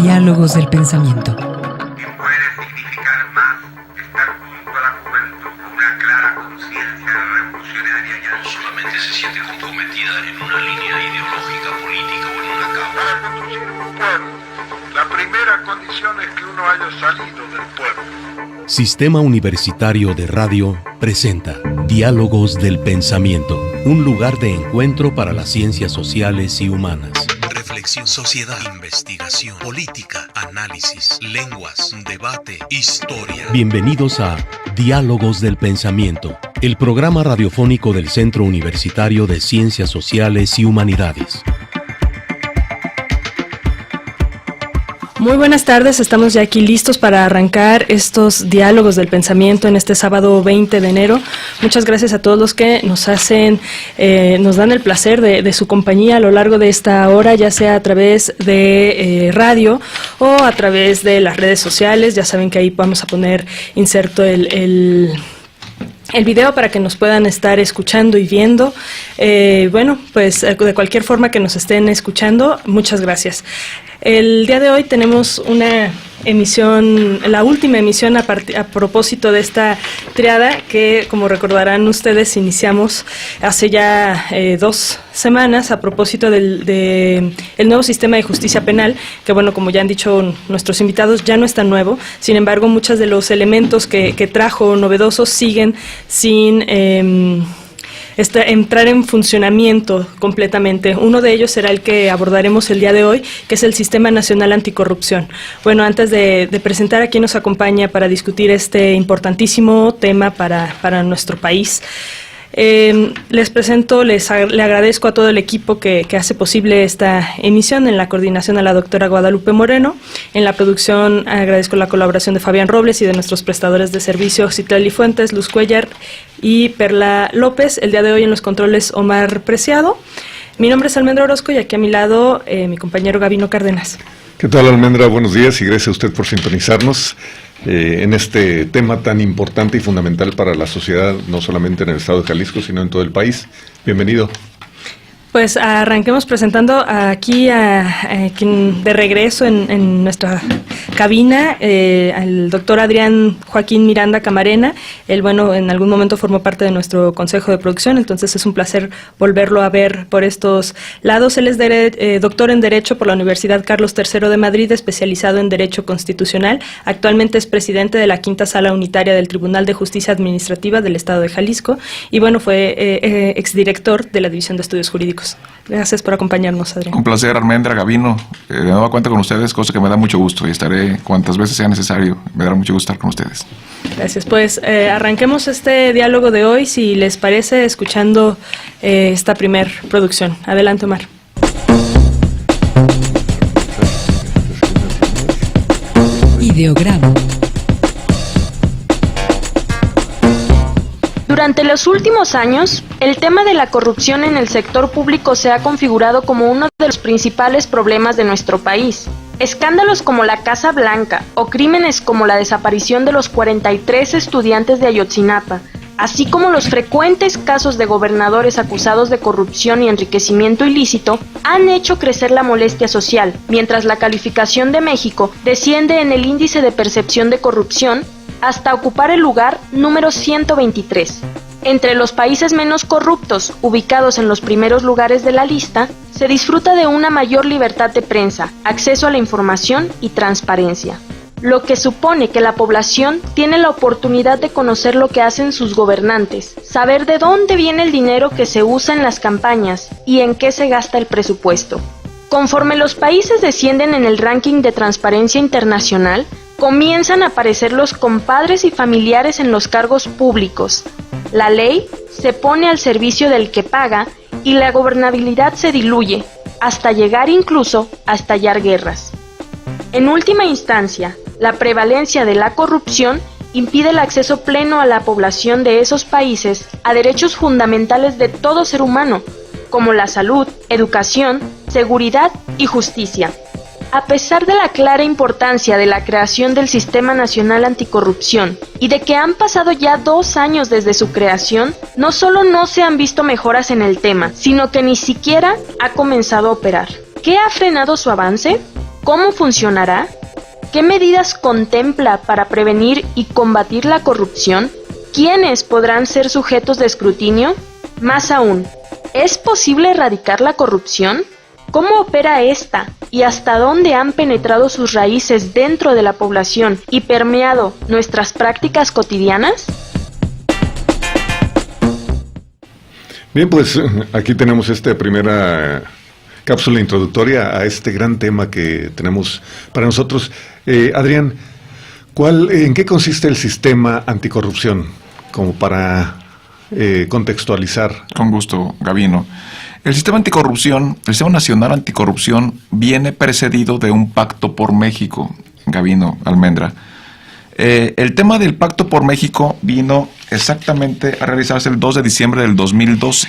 Diálogos del pensamiento. ¿Qué puede significar más estar junto a la juventud con una clara conciencia revolucionaria y anti? Solamente se siente comprometida en una línea ideológica, política o en una causa. Para conducir un pueblo, la primera condición es que uno haya salido del pueblo. Sistema Universitario de Radio presenta Diálogos del Pensamiento, un lugar de encuentro para las ciencias sociales y humanas. Reflexión, sociedad, investigación, política, análisis, lenguas, debate, historia. Bienvenidos a Diálogos del Pensamiento, el programa radiofónico del Centro Universitario de Ciencias Sociales y Humanidades. Muy buenas tardes, estamos ya aquí listos para arrancar estos diálogos del pensamiento en este sábado 20 de enero. Muchas gracias a todos los que nos dan el placer de su compañía a lo largo de esta hora, ya sea a través de radio o a través de las redes sociales. Ya saben que ahí vamos a poner inserto el video para que nos puedan estar escuchando y viendo. Pues de cualquier forma que nos estén escuchando, muchas gracias. El día de hoy tenemos una emisión, la última emisión a propósito de esta triada que, como recordarán ustedes, iniciamos hace ya 2 semanas a propósito del nuevo sistema de justicia penal, que bueno, como ya han dicho nuestros invitados, ya no es tan nuevo. Sin embargo, muchos de los elementos que trajo novedosos siguen sin entrar en funcionamiento completamente. Uno de ellos será el que abordaremos el día de hoy, que es el Sistema Nacional Anticorrupción. Bueno, antes de presentar a quien nos acompaña para discutir este importantísimo tema para nuestro país, les presento, le agradezco a todo el equipo que hace posible esta emisión. En la coordinación a la doctora Guadalupe Moreno, en la producción agradezco la colaboración de Fabián Robles y de nuestros prestadores de servicio, Citlali Fuentes, Luz Cuellar y Perla López. El día de hoy en los controles, Omar Preciado. Mi nombre es Almendra Orozco y aquí a mi lado mi compañero Gabino Cárdenas. ¿Qué tal, Almendra? Buenos días y gracias a usted por sintonizarnos en este tema tan importante y fundamental para la sociedad, no solamente en el estado de Jalisco, sino en todo el país. Bienvenido. Pues arranquemos presentando aquí a quien de regreso en nuestra cabina, al doctor Adrián Joaquín Miranda Camarena. Él, bueno, en algún momento formó parte de nuestro consejo de producción, entonces es un placer volverlo a ver por estos lados. Él es doctor en Derecho por la Universidad Carlos III de Madrid, especializado en Derecho Constitucional. Actualmente es presidente de la Quinta Sala Unitaria del Tribunal de Justicia Administrativa del Estado de Jalisco y, bueno, fue exdirector de la División de Estudios Jurídicos. Gracias por acompañarnos, Adrián. Un placer, Almendra, Gabino. De nueva cuenta con ustedes, cosa que me da mucho gusto y estaré cuantas veces sea necesario. Me dará mucho gusto estar con ustedes. Gracias. Pues arranquemos este diálogo de hoy, si les parece, escuchando esta primer producción. Adelante, Omar. Ideograma. Durante los últimos años, el tema de la corrupción en el sector público se ha configurado como uno de los principales problemas de nuestro país. Escándalos como la Casa Blanca o crímenes como la desaparición de los 43 estudiantes de Ayotzinapa, así como los frecuentes casos de gobernadores acusados de corrupción y enriquecimiento ilícito, han hecho crecer la molestia social, mientras la calificación de México desciende en el índice de percepción de corrupción hasta ocupar el lugar número 123. Entre los países menos corruptos, ubicados en los primeros lugares de la lista, se disfruta de una mayor libertad de prensa, acceso a la información y transparencia, lo que supone que la población tiene la oportunidad de conocer lo que hacen sus gobernantes, saber de dónde viene el dinero que se usa en las campañas y en qué se gasta el presupuesto. Conforme los países descienden en el ranking de transparencia internacional, comienzan a aparecer los compadres y familiares en los cargos públicos. La ley se pone al servicio del que paga y la gobernabilidad se diluye, hasta llegar incluso a estallar guerras. En última instancia, la prevalencia de la corrupción impide el acceso pleno a la población de esos países a derechos fundamentales de todo ser humano, como la salud, educación, seguridad y justicia. A pesar de la clara importancia de la creación del Sistema Nacional Anticorrupción y de que han pasado ya 2 años desde su creación, no solo no se han visto mejoras en el tema, sino que ni siquiera ha comenzado a operar. ¿Qué ha frenado su avance? La ¿Cómo funcionará? ¿Qué medidas contempla para prevenir y combatir la corrupción? ¿Quiénes podrán ser sujetos de escrutinio? Más aún, ¿es posible erradicar la corrupción? ¿Cómo opera esta y hasta dónde han penetrado sus raíces dentro de la población y permeado nuestras prácticas cotidianas? Bien, pues aquí tenemos esta primera cápsula introductoria a este gran tema que tenemos para nosotros. Adrián, ¿en qué consiste el sistema anticorrupción? Como para contextualizar. Con gusto, Gabino. El sistema anticorrupción, el Sistema Nacional Anticorrupción, viene precedido de un pacto por México, Gabino Almendra. El tema del Pacto por México vino exactamente a realizarse el 2 de diciembre del 2012,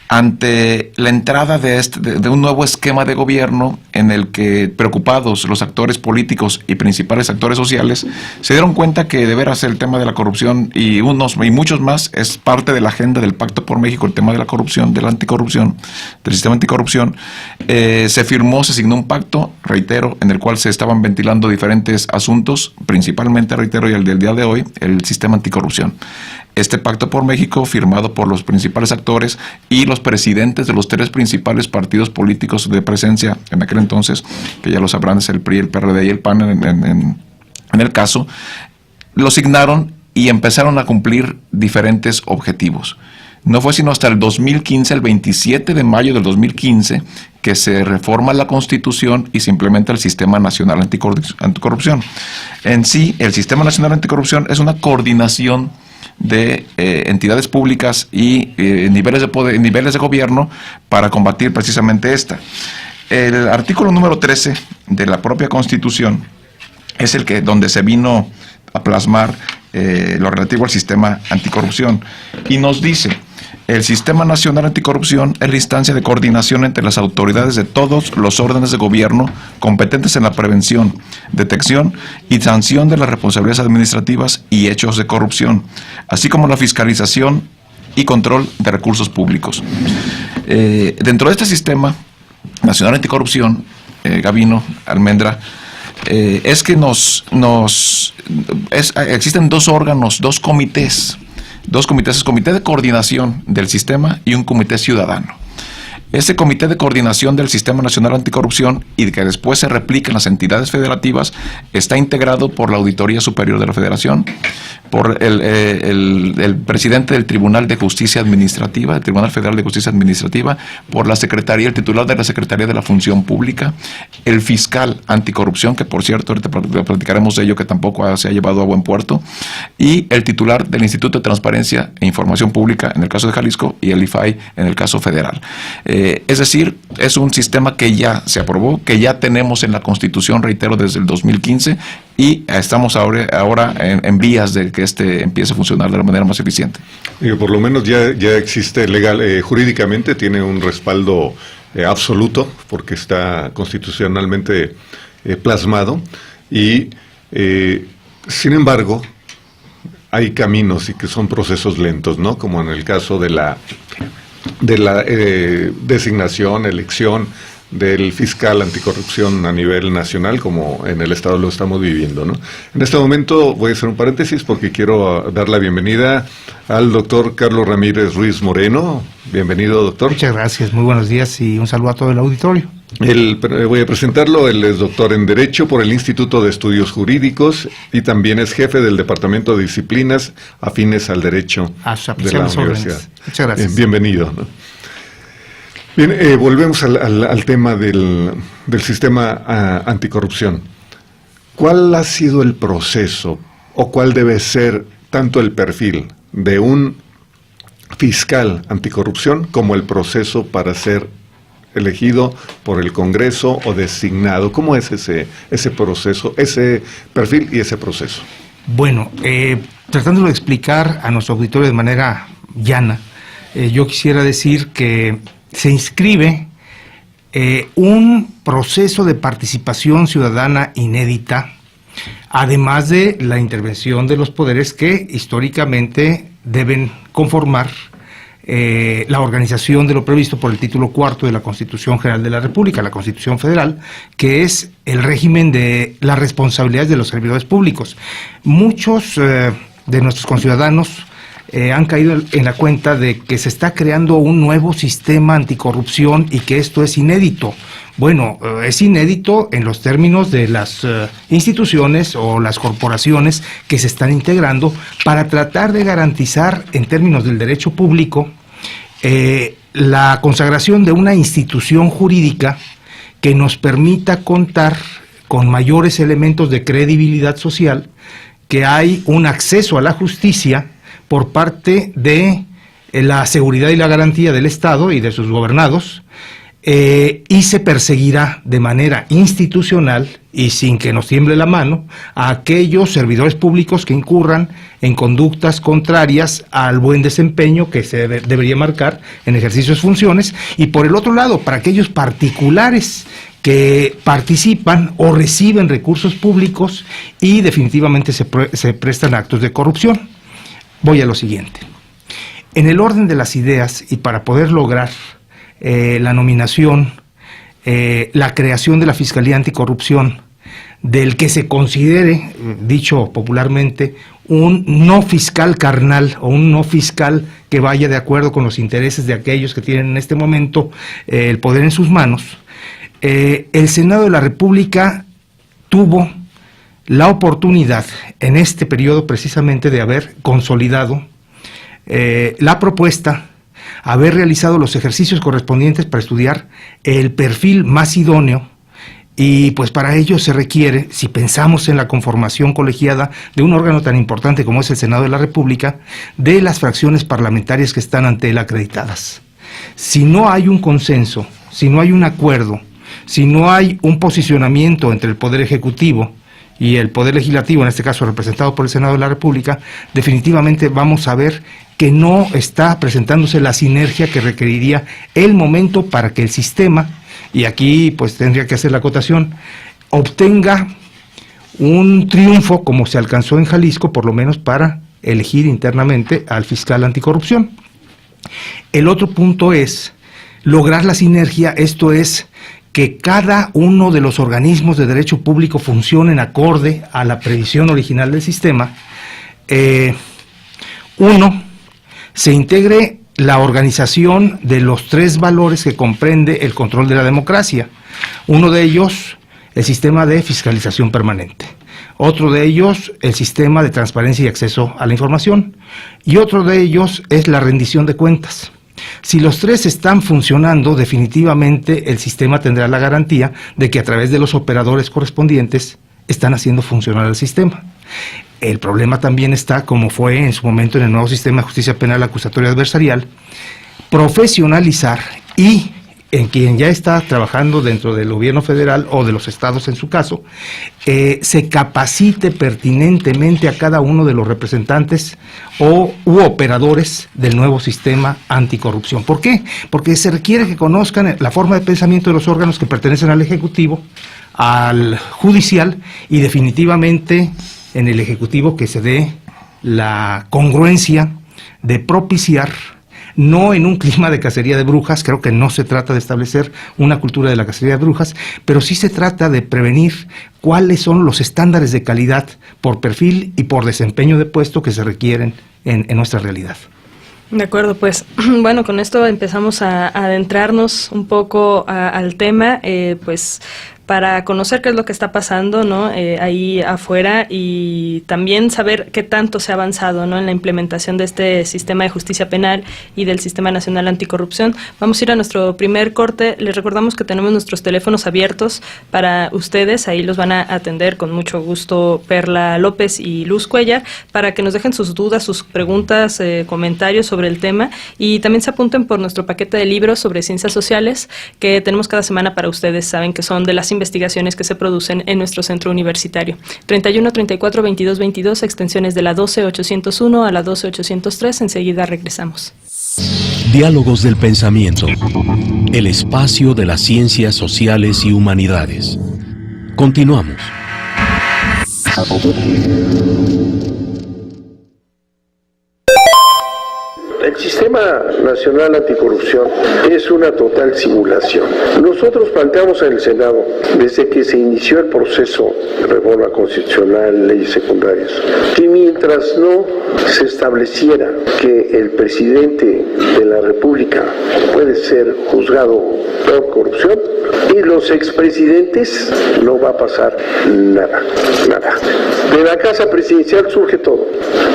ante la entrada de un nuevo esquema de gobierno en el que, preocupados los actores políticos y principales actores sociales, se dieron cuenta que de veras el tema de la corrupción y muchos más es parte de la agenda del Pacto por México, el tema de la corrupción, de la anticorrupción, del sistema anticorrupción. Se firmó, se signó un pacto, reitero, en el cual se estaban ventilando diferentes asuntos, principalmente, reitero, y el del día de hoy, el sistema anticorrupción. Este Pacto por México, firmado por los principales actores y los presidentes de los tres principales partidos políticos de presencia en aquel entonces, que ya lo sabrán, es el PRI, el PRD y el PAN en el caso, lo signaron y empezaron a cumplir diferentes objetivos. No fue sino hasta el 2015, el 27 de mayo del 2015, que se reforma la Constitución y se implementa el Sistema Nacional Anticorrupción. En sí, el Sistema Nacional Anticorrupción es una coordinación de entidades públicas y niveles de gobierno para combatir precisamente esta. El artículo número 13 de la propia Constitución es donde se vino a plasmar lo relativo al sistema anticorrupción, y nos dice: el Sistema Nacional Anticorrupción es la instancia de coordinación entre las autoridades de todos los órdenes de gobierno competentes en la prevención, detección y sanción de las responsabilidades administrativas y hechos de corrupción, así como la fiscalización y control de recursos públicos. Dentro de este Sistema Nacional Anticorrupción, Gabino Almendra, es que existen dos órganos, dos comités, el comité de coordinación del sistema y un comité ciudadano. Ese comité de coordinación del Sistema Nacional Anticorrupción, y que después se replica en las entidades federativas, está integrado por la Auditoría Superior de la Federación, por el presidente del Tribunal de Justicia Administrativa, el Tribunal Federal de Justicia Administrativa, por la Secretaría, el titular de la Secretaría de la Función Pública, el fiscal anticorrupción, que por cierto ahorita platicaremos de ello, que tampoco se ha llevado a buen puerto, y el titular del Instituto de Transparencia e Información Pública en el caso de Jalisco y el IFAI en el caso federal. Es decir, es un sistema que ya se aprobó, que ya tenemos en la Constitución, reitero, desde el 2015, y estamos ahora en vías de que empiece a funcionar de la manera más eficiente. Por lo menos ya existe jurídicamente, tiene un respaldo absoluto, porque está constitucionalmente plasmado, y sin embargo hay caminos y que son procesos lentos, ¿no? Como en el caso de la designación, elección del fiscal anticorrupción a nivel nacional, como en el estado lo estamos viviendo, ¿no? En este momento voy a hacer un paréntesis porque quiero dar la bienvenida al doctor Carlos Ramírez Ruiz Moreno. Bienvenido, doctor. Muchas gracias, muy buenos días y un saludo a todo el auditorio. Voy a presentarlo. Él es doctor en Derecho por el Instituto de Estudios Jurídicos y también es jefe del Departamento de Disciplinas afines al Derecho de la Universidad. Muchas gracias. Bienvenido, ¿no? Bien, volvemos al tema del sistema anticorrupción. ¿Cuál ha sido el proceso o cuál debe ser tanto el perfil de un fiscal anticorrupción como el proceso para ser elegido por el Congreso o designado? ¿Cómo es ese proceso, ese perfil y ese proceso? Bueno, tratándolo de explicar a nuestro auditorio de manera llana, yo quisiera decir que se inscribe un proceso de participación ciudadana inédita, además de la intervención de los poderes que históricamente deben conformar la organización de lo previsto por el título cuarto de la Constitución General de la República, la Constitución Federal, que es el régimen de las responsabilidades de los servidores públicos. Muchos de nuestros conciudadanos han caído en la cuenta de que se está creando un nuevo sistema anticorrupción y que esto es inédito. Bueno, es inédito en los términos de las instituciones o las corporaciones que se están integrando para tratar de garantizar, en términos del derecho público, la consagración de una institución jurídica que nos permita contar con mayores elementos de credibilidad social, que hay un acceso a la justicia por parte de la seguridad y la garantía del Estado y de sus gobernados, y se perseguirá de manera institucional y sin que nos tiemble la mano a aquellos servidores públicos que incurran en conductas contrarias al buen desempeño que se debería marcar en ejercicio de sus funciones, y por el otro lado, para aquellos particulares que participan o reciben recursos públicos y definitivamente se prestan a actos de corrupción. Voy a lo siguiente. En el orden de las ideas y para poder lograr la nominación, la creación de la Fiscalía Anticorrupción, del que se considere, dicho popularmente, un no fiscal carnal o un no fiscal que vaya de acuerdo con los intereses de aquellos que tienen en este momento el poder en sus manos, el Senado de la República tuvo la oportunidad en este periodo precisamente de haber consolidado la propuesta, haber realizado los ejercicios correspondientes para estudiar el perfil más idóneo, y pues para ello se requiere, si pensamos en la conformación colegiada de un órgano tan importante como es el Senado de la República, de las fracciones parlamentarias que están ante él acreditadas. Si no hay un consenso, si no hay un acuerdo, si no hay un posicionamiento entre el Poder Ejecutivo y el Poder Legislativo, en este caso representado por el Senado de la República, definitivamente vamos a ver que no está presentándose la sinergia que requeriría el momento para que el sistema, y aquí pues tendría que hacer la acotación, obtenga un triunfo como se alcanzó en Jalisco, por lo menos para elegir internamente al fiscal anticorrupción. El otro punto es lograr la sinergia, esto es, que cada uno de los organismos de derecho público funcionen acorde a la previsión original del sistema. Uno, se integre la organización de los tres valores que comprende el control de la democracia. Uno de ellos, el sistema de fiscalización permanente. Otro de ellos, el sistema de transparencia y acceso a la información. Y otro de ellos es la rendición de cuentas. Si los tres están funcionando, definitivamente el sistema tendrá la garantía de que a través de los operadores correspondientes están haciendo funcionar el sistema. El problema también está, como fue en su momento en el nuevo sistema de justicia penal acusatoria adversarial, profesionalizar y en quien ya está trabajando dentro del gobierno federal o de los estados en su caso, se capacite pertinentemente a cada uno de los representantes u operadores del nuevo sistema anticorrupción. ¿Por qué? Porque se requiere que conozcan la forma de pensamiento de los órganos que pertenecen al Ejecutivo, al Judicial y definitivamente en el Ejecutivo que se dé la congruencia de propiciar, no en un clima de cacería de brujas, creo que no se trata de establecer una cultura de la cacería de brujas, pero sí se trata de prevenir cuáles son los estándares de calidad por perfil y por desempeño de puesto que se requieren en nuestra realidad. De acuerdo, pues bueno, con esto empezamos a adentrarnos un poco al tema, pues para conocer qué es lo que está pasando, ¿no? Ahí afuera, y también saber qué tanto se ha avanzado, ¿no?, en la implementación de este sistema de justicia penal y del Sistema Nacional Anticorrupción. Vamos a ir a nuestro primer corte. Les recordamos que tenemos nuestros teléfonos abiertos para ustedes. Ahí los van a atender con mucho gusto Perla López y Luz Cuellar, para que nos dejen sus dudas, sus preguntas, comentarios sobre el tema, y también se apunten por nuestro paquete de libros sobre ciencias sociales que tenemos cada semana para ustedes. Saben que son de las investigaciones que se producen en nuestro centro universitario. 31 34 22 22, extensiones de la 12801 a la 12803. Enseguida regresamos. Diálogos del Pensamiento, el espacio de las ciencias sociales y humanidades. Continuamos. el Sistema Nacional Anticorrupción es una total simulación. Nosotros planteamos en el Senado, desde que se inició el proceso de reforma constitucional, leyes secundarias, que mientras no se estableciera que el presidente de la República puede ser juzgado por corrupción y los expresidentes, no va a pasar nada. De la Casa Presidencial surge todo.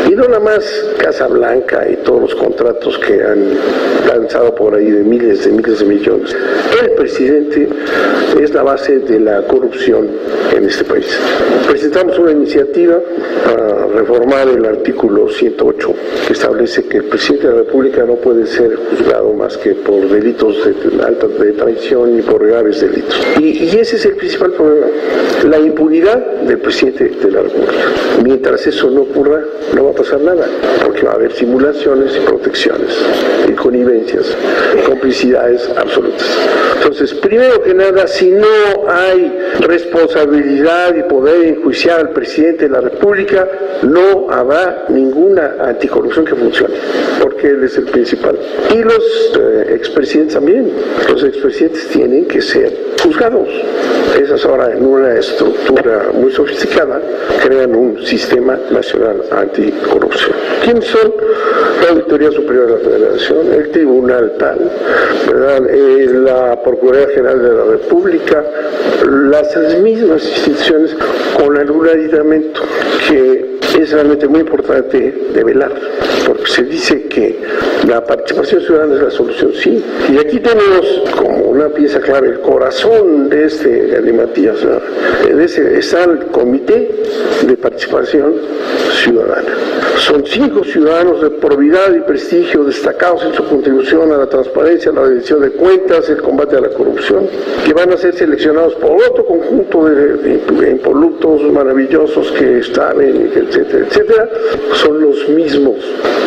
Y no nada más Casa Blanca y todos los contratos que han lanzado por ahí de miles de millones. El presidente es la base de la corrupción en este país. Presentamos una iniciativa para reformar el artículo 108, que establece que el presidente de la República no puede ser juzgado más que por delitos de traición y por graves delitos. Y ese es el principal problema, la impunidad del presidente de la República. Mientras eso no ocurra, no va a pasar nada, porque va a haber simulaciones y protecciones, y connivencias, complicidades absolutas. Entonces, primero que nada, si no hay responsabilidad y poder enjuiciar al presidente de la República, no habrá ninguna anticorrupción que funcione, porque él es el principal. Y los expresidentes también. Los expresidentes tienen que ser juzgados. Esas ahora, en una estructura muy sofisticada, crean un sistema nacional anticorrupción. ¿Quiénes son? La Auditoría Superior de la Federación, el Tribunal tal, ¿verdad? La Procuraduría General de la República, las mismas instituciones con algún aditamento que es realmente muy importante de velar, porque se dice que la participación ciudadana es la solución, sí. Y aquí tenemos como una pieza clave, el corazón de este galimatías, está el Comité de Participación Ciudadana. Son 5 ciudadanos de probidad y prestigio destacados en su contribución a la transparencia, la rendición de cuentas, el combate a la corrupción, que van a ser seleccionados por otro conjunto de impolutos maravillosos que están en, etcétera, etcétera. Son los mismos.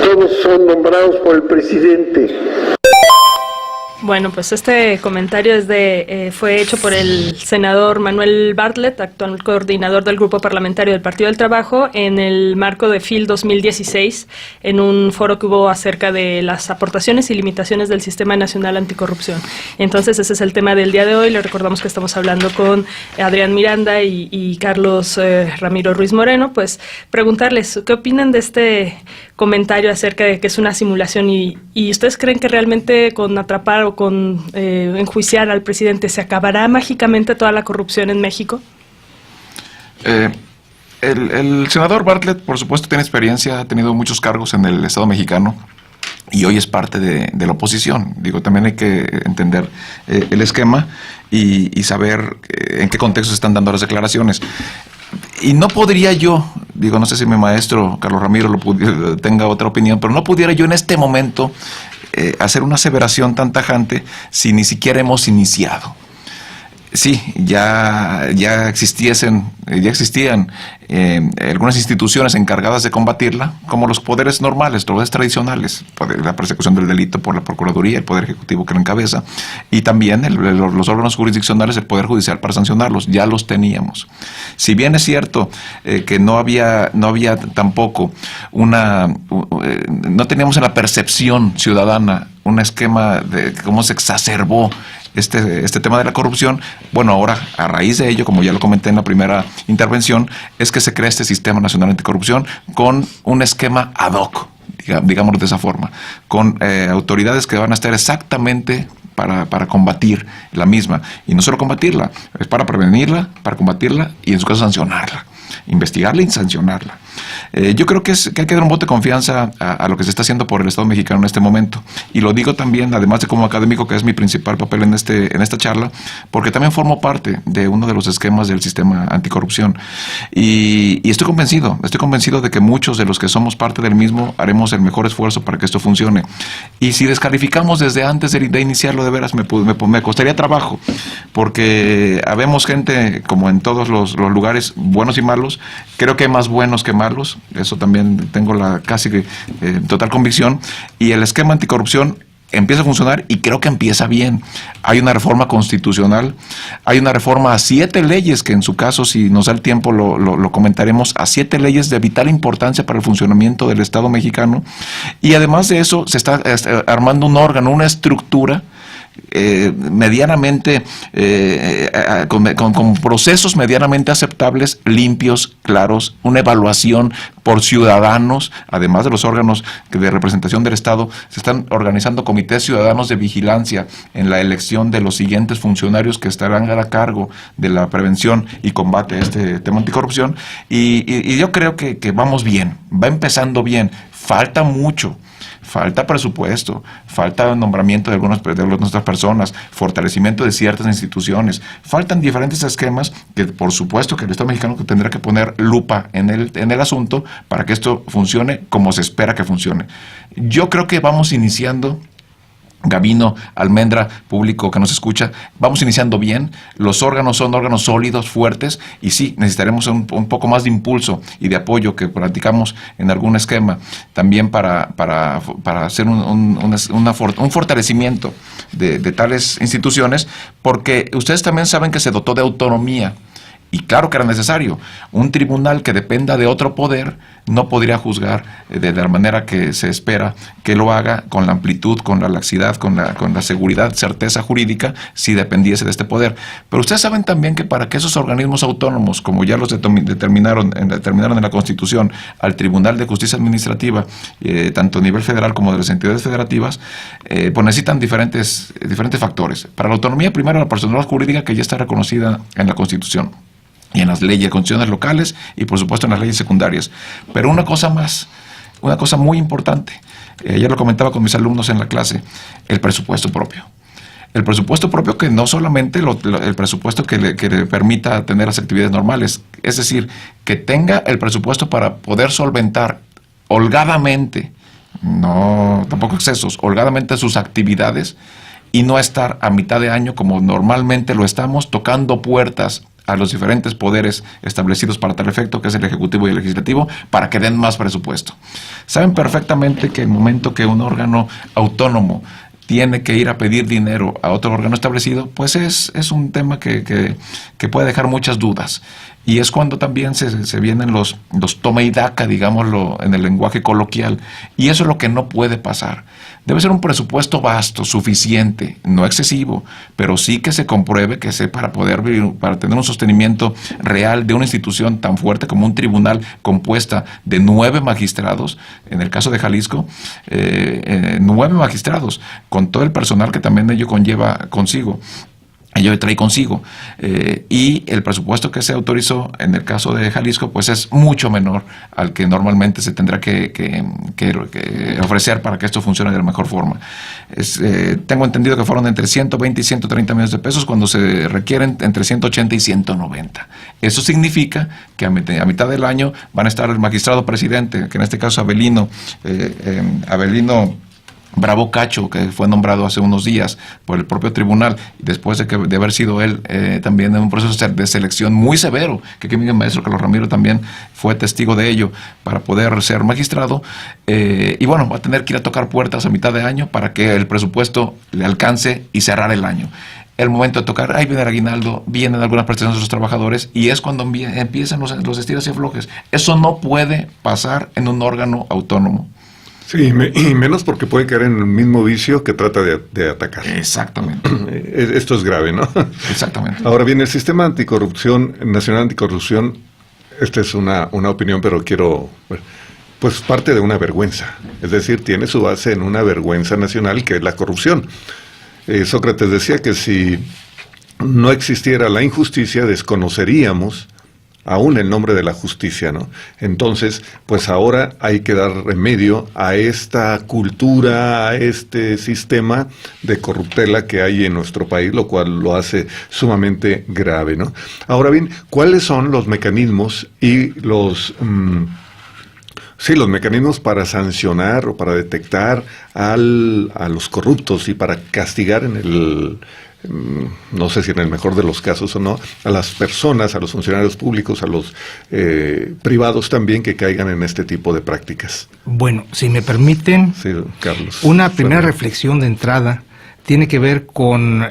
Todos son nombrados por el presidente. Bueno, pues este comentario fue hecho por el senador Manuel Bartlett, actual coordinador del Grupo Parlamentario del Partido del Trabajo, en el marco de FIL 2016, en un foro que hubo acerca de las aportaciones y limitaciones del Sistema Nacional Anticorrupción. Entonces, ese es el tema del día de hoy. Le recordamos que estamos hablando con Adrián Miranda y Carlos Ramiro Ruiz Moreno. Pues preguntarles, ¿qué opinan de este comentario acerca de que es una simulación? ¿Y ustedes creen que realmente con atrapar o con enjuiciar al presidente se acabará mágicamente toda la corrupción en México? El senador Bartlett, por supuesto, tiene experiencia, ha tenido muchos cargos en el Estado mexicano y hoy es parte de la oposición. Digo, también hay que entender el esquema y saber en qué contexto se están dando las declaraciones. Y no podría yo, digo, no sé si mi maestro Carlos Ramiro tenga otra opinión, pero no pudiera yo en este momento hacer una aseveración tan tajante si ni siquiera hemos iniciado. Sí, ya existían algunas instituciones encargadas de combatirla, como los poderes normales, los poderes tradicionales, la persecución del delito por la Procuraduría, el Poder Ejecutivo que lo encabeza, y también los órganos jurisdiccionales, el Poder Judicial para sancionarlos, ya los teníamos. Si bien es cierto que no había tampoco no teníamos en la percepción ciudadana un esquema de cómo se exacerbó este tema de la corrupción, bueno, ahora a raíz de ello, como ya lo comenté en la primera intervención, es que se crea este Sistema Nacional Anticorrupción con un esquema ad hoc, digámoslo de esa forma, con autoridades que van a estar exactamente para combatir la misma, y no solo combatirla, es para prevenirla, para combatirla y en su caso sancionarla, investigarla y sancionarla. Yo creo que hay que dar un voto de confianza a lo que se está haciendo por el Estado mexicano en este momento. Y lo digo también, además de como académico, que es mi principal papel en esta charla, porque también formo parte de uno de los esquemas del sistema anticorrupción. Y estoy convencido de que muchos de los que somos parte del mismo haremos el mejor esfuerzo para que esto funcione. Y si descalificamos desde antes de iniciarlo, de veras me costaría trabajo, porque habemos gente, como en todos los lugares, buenos y malos. Creo que hay más buenos que malos, eso también tengo la casi total convicción, y el esquema anticorrupción empieza a funcionar y creo que empieza bien. Hay una reforma constitucional, hay una reforma a 7 leyes, que en su caso, si nos da el tiempo, lo comentaremos, a 7 leyes de vital importancia para el funcionamiento del Estado mexicano. Y además de eso, se está armando un órgano, una estructura medianamente con procesos medianamente aceptables, limpios, claros, una evaluación por ciudadanos, además de los órganos de representación del Estado. Se están organizando comités ciudadanos de vigilancia en la elección de los siguientes funcionarios que estarán a cargo de la prevención y combate a este tema anticorrupción, y yo creo que vamos bien, va empezando bien, falta mucho. Falta presupuesto, falta nombramiento de nuestras personas, fortalecimiento de ciertas instituciones, faltan diferentes esquemas que por supuesto que el Estado mexicano tendrá que poner lupa en el asunto para que esto funcione como se espera que funcione. Yo creo que vamos iniciando, Gabino, Almendra, público que nos escucha, vamos iniciando bien. Los órganos son órganos sólidos, fuertes, y sí, necesitaremos un poco más de impulso y de apoyo que practicamos en algún esquema, también para hacer un fortalecimiento de tales instituciones, porque ustedes también saben que se dotó de autonomía. Y claro que era necesario. Un tribunal que dependa de otro poder no podría juzgar de la manera que se espera que lo haga, con la amplitud, con la laxidad, con la seguridad, certeza jurídica, si dependiese de este poder. Pero ustedes saben también que para que esos organismos autónomos, como ya los determinaron en la Constitución, al Tribunal de Justicia Administrativa, tanto a nivel federal como de las entidades federativas, pues necesitan diferentes factores. Para la autonomía, primero, la personalidad jurídica, que ya está reconocida en la Constitución y en las leyes, constituciones locales y por supuesto en las leyes secundarias. Pero una cosa más, una cosa muy importante, ya lo comentaba con mis alumnos en la clase, el presupuesto propio. El presupuesto propio, que no solamente el presupuesto que le permita tener las actividades normales, es decir, que tenga el presupuesto para poder solventar holgadamente, no tampoco excesos, holgadamente sus actividades, y no estar a mitad de año, como normalmente lo estamos, tocando puertas a los diferentes poderes establecidos para tal efecto, que es el Ejecutivo y el Legislativo, para que den más presupuesto. Saben perfectamente que el momento que un órgano autónomo tiene que ir a pedir dinero a otro órgano establecido, pues es un tema que puede dejar muchas dudas. Y es cuando también se vienen los toma y daca, digámoslo en el lenguaje coloquial, y eso es lo que no puede pasar. Debe ser un presupuesto vasto, suficiente, no excesivo, pero sí que se compruebe que para tener un sostenimiento real de una institución tan fuerte como un tribunal compuesta de 9 magistrados, en el caso de Jalisco, 9 magistrados, con todo el personal que también ello conlleva consigo. Ello trae consigo, y el presupuesto que se autorizó en el caso de Jalisco pues es mucho menor al que normalmente se tendrá que ofrecer para que esto funcione de la mejor forma. Tengo entendido que fueron entre 120 y 130 millones de pesos, cuando se requieren entre 180 y 190. Eso significa que a mitad del año van a estar el magistrado presidente, que en este caso Avelino Bravo Cacho, que fue nombrado hace unos días por el propio tribunal, después de haber sido él también en un proceso de selección muy severo, que mi maestro Carlos Ramiro también fue testigo de ello, para poder ser magistrado, y bueno, va a tener que ir a tocar puertas a mitad de año para que el presupuesto le alcance y cerrar el año. El momento de tocar, ahí viene el aguinaldo, vienen algunas prestaciones de los trabajadores, y es cuando empiezan los estiras y aflojes. Eso no puede pasar en un órgano autónomo. Sí, y menos porque puede caer en el mismo vicio que trata de atacar. Exactamente. Esto es grave, ¿no? Exactamente. Ahora bien, el sistema anticorrupción, nacional anticorrupción, esta es una opinión, pero pues parte de una vergüenza. Es decir, tiene su base en una vergüenza nacional, que es la corrupción. Sócrates decía que si no existiera la injusticia, desconoceríamos aún el nombre de la justicia, ¿no? Entonces, pues ahora hay que dar remedio a esta cultura, a este sistema de corruptela que hay en nuestro país, lo cual lo hace sumamente grave, ¿no? Ahora bien, ¿cuáles son los mecanismos y los mecanismos para sancionar o para detectar a los corruptos y para castigar en no sé si en el mejor de los casos o no, a las personas, a los funcionarios públicos, a los privados también que caigan en este tipo de prácticas? Bueno, si me permiten, Sí, Carlos. una primera reflexión de entrada tiene que ver con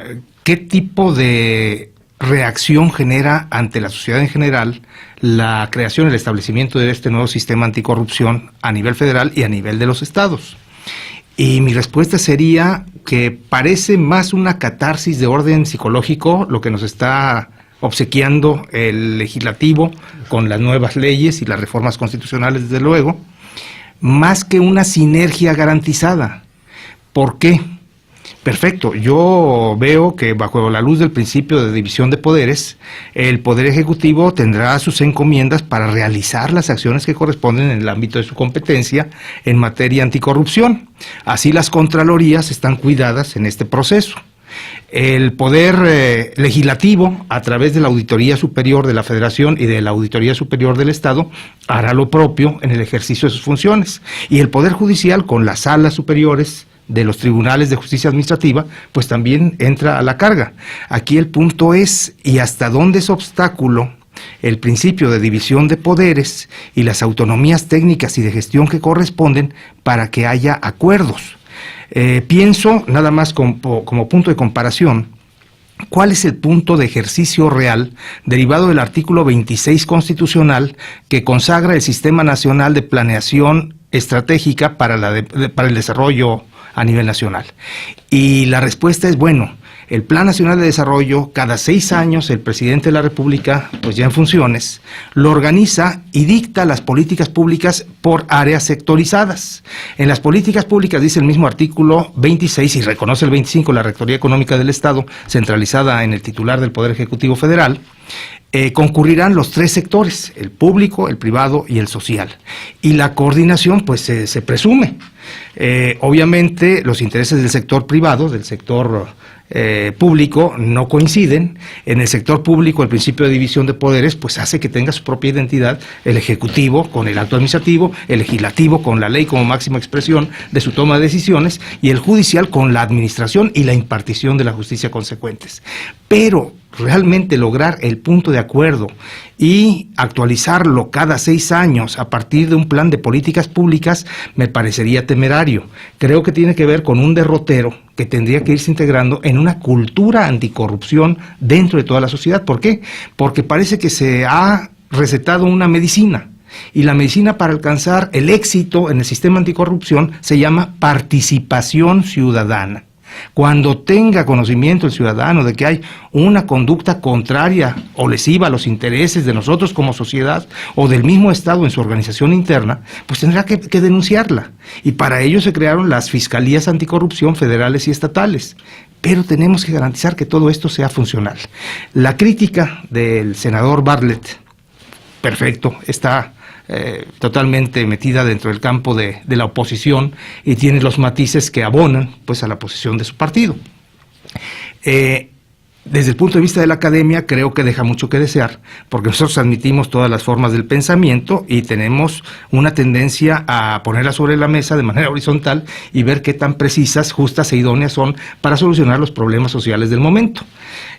qué tipo de reacción genera ante la sociedad en general la creación y el establecimiento de este nuevo sistema anticorrupción a nivel federal y a nivel de los estados. Y mi respuesta sería que parece más una catarsis de orden psicológico lo que nos está obsequiando el legislativo con las nuevas leyes y las reformas constitucionales, desde luego, más que una sinergia garantizada. ¿Por qué? Perfecto, yo veo que bajo la luz del principio de división de poderes, el Poder Ejecutivo tendrá sus encomiendas para realizar las acciones que corresponden en el ámbito de su competencia en materia anticorrupción. Así las Contralorías están cuidadas en este proceso. El Poder Legislativo, a través de la Auditoría Superior de la Federación y de la Auditoría Superior del Estado, hará lo propio en el ejercicio de sus funciones. Y el Poder Judicial, con las salas superiores de los tribunales de justicia administrativa, pues también entra a la carga. Aquí el punto es, ¿y hasta dónde es obstáculo el principio de división de poderes y las autonomías técnicas y de gestión que corresponden para que haya acuerdos? Pienso, nada más como punto de comparación, ¿cuál es el punto de ejercicio real derivado del artículo 26 constitucional que consagra el Sistema Nacional de Planeación Estratégica para el desarrollo a nivel nacional? Y la respuesta es, bueno, el Plan Nacional de Desarrollo, cada 6 años el presidente de la República, pues ya en funciones, lo organiza y dicta las políticas públicas por áreas sectorizadas. En las políticas públicas, dice el mismo artículo 26, y reconoce el 25, la Rectoría Económica del Estado, centralizada en el titular del Poder Ejecutivo Federal, concurrirán los 3 sectores, el público, el privado y el social. Y la coordinación, pues se presume. Obviamente, los intereses del sector privado, del sector público, no coinciden. En el sector público, el principio de división de poderes, pues hace que tenga su propia identidad el Ejecutivo con el acto administrativo, el Legislativo con la ley como máxima expresión de su toma de decisiones, y el Judicial con la administración y la impartición de la justicia consecuentes. Pero realmente lograr el punto de acuerdo y actualizarlo cada 6 años a partir de un plan de políticas públicas me parecería temerario. Creo que tiene que ver con un derrotero que tendría que irse integrando en una cultura anticorrupción dentro de toda la sociedad. ¿Por qué? Porque parece que se ha recetado una medicina. Y la medicina para alcanzar el éxito en el sistema anticorrupción se llama participación ciudadana. Cuando tenga conocimiento el ciudadano de que hay una conducta contraria o lesiva a los intereses de nosotros como sociedad o del mismo Estado en su organización interna, pues tendrá que denunciarla. Y para ello se crearon las fiscalías anticorrupción federales y estatales. Pero tenemos que garantizar que todo esto sea funcional. La crítica del senador Bartlett, perfecto, está totalmente metida dentro del campo de la oposición y tiene los matices que abonan pues a la posición de su partido. Desde el punto de vista de la academia, creo que deja mucho que desear, porque nosotros admitimos todas las formas del pensamiento y tenemos una tendencia a ponerlas sobre la mesa de manera horizontal y ver qué tan precisas, justas e idóneas son para solucionar los problemas sociales del momento.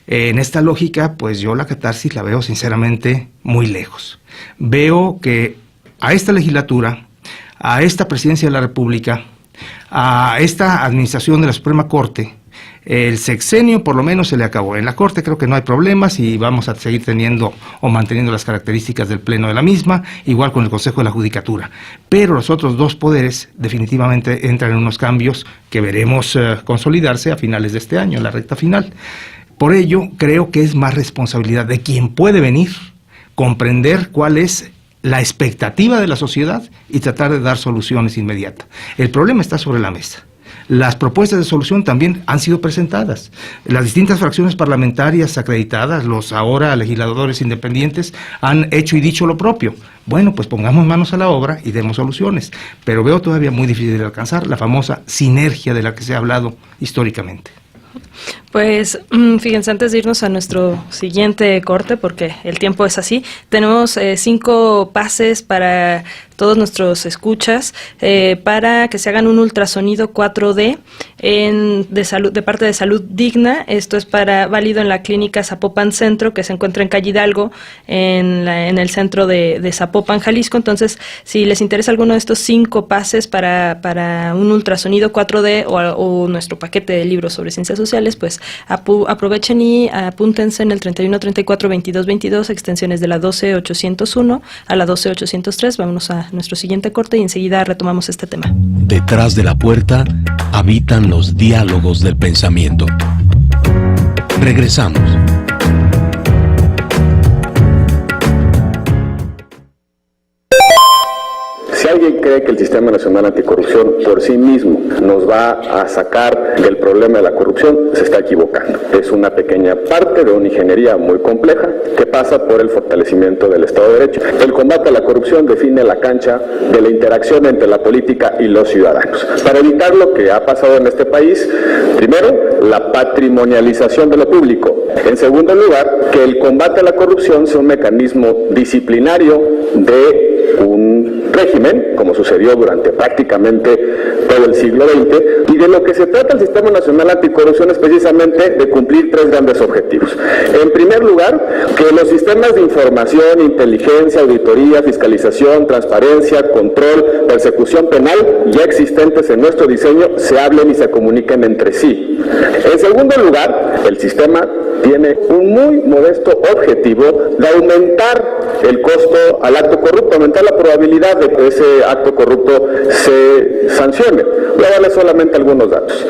En esta lógica, pues yo la catarsis la veo sinceramente muy lejos. Veo que a esta legislatura, a esta presidencia de la República, a esta administración de la Suprema Corte, el sexenio por lo menos se le acabó. En la Corte creo que no hay problemas y vamos a seguir teniendo o manteniendo las características del Pleno de la misma, igual con el Consejo de la Judicatura. Pero los otros 2 poderes definitivamente entran en unos cambios que veremos consolidarse a finales de este año, en la recta final. Por ello, creo que es más responsabilidad de quien puede venir, comprender cuál es la expectativa de la sociedad y tratar de dar soluciones inmediatas. El problema está sobre la mesa. Las propuestas de solución también han sido presentadas. Las distintas fracciones parlamentarias acreditadas, los ahora legisladores independientes, han hecho y dicho lo propio. Bueno, pues pongamos manos a la obra y demos soluciones. Pero veo todavía muy difícil de alcanzar la famosa sinergia de la que se ha hablado históricamente. Pues fíjense, antes de irnos a nuestro siguiente corte, porque el tiempo es así, tenemos 5 pases para todos nuestros escuchas para que se hagan un ultrasonido 4D de parte de Salud Digna. Esto es válido en la clínica Zapopan Centro, que se encuentra en calle Hidalgo, en el centro de Zapopan, Jalisco. Entonces, si les interesa alguno de estos 5 pases para un ultrasonido 4D o nuestro paquete de libros sobre ciencias sociales, pues aprovechen y apúntense en el 3134-2222, extensiones de la 12801 a la 12803. Vámonos a nuestro siguiente corte y enseguida retomamos este tema. Detrás de la puerta habitan los diálogos del pensamiento. Regresamos. Si alguien cree que el Sistema Nacional Anticorrupción por sí mismo nos va a sacar del problema de la corrupción, se está equivocando. Es una pequeña parte de una ingeniería muy compleja que pasa por el fortalecimiento del Estado de Derecho. El combate a la corrupción define la cancha de la interacción entre la política y los ciudadanos. Para evitar lo que ha pasado en este país, primero, la patrimonialización de lo público. En segundo lugar, que el combate a la corrupción sea un mecanismo disciplinario de un régimen, como sucedió durante prácticamente todo el siglo XX, y de lo que se trata el Sistema Nacional Anticorrupción es precisamente de cumplir 3 grandes objetivos. En primer lugar, que los sistemas de información, inteligencia, auditoría, fiscalización, transparencia, control, persecución penal ya existentes en nuestro diseño se hablen y se comuniquen entre sí. En segundo lugar, el sistema tiene un muy modesto objetivo de aumentar el costo al acto corrupto, aumentar la probabilidad de que ese acto corrupto se sancione. Voy a darles solamente algunos datos.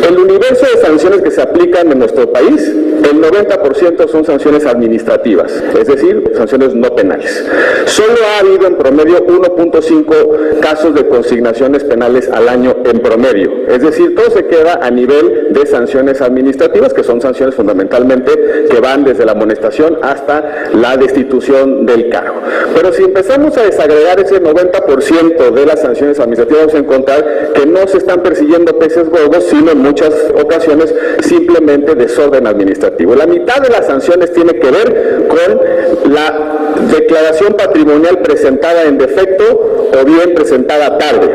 El universo de sanciones que se aplican en nuestro país, el 90% son sanciones administrativas, es decir, sanciones no penales. Solo ha habido en promedio 1.5 casos de consignaciones penales al año en promedio. Es decir, todo se queda a nivel de sanciones administrativas, que son sanciones fundamentalmente que van desde la amonestación hasta la destitución del cargo. Pero si empezamos a desagregar ese 90% de las sanciones administrativas, vamos a encontrar que no se están persiguiendo peces gordos, sino en muchas ocasiones simplemente desorden administrativo. La mitad de las sanciones tiene que ver con la declaración patrimonial presentada en defecto o bien presentada tarde.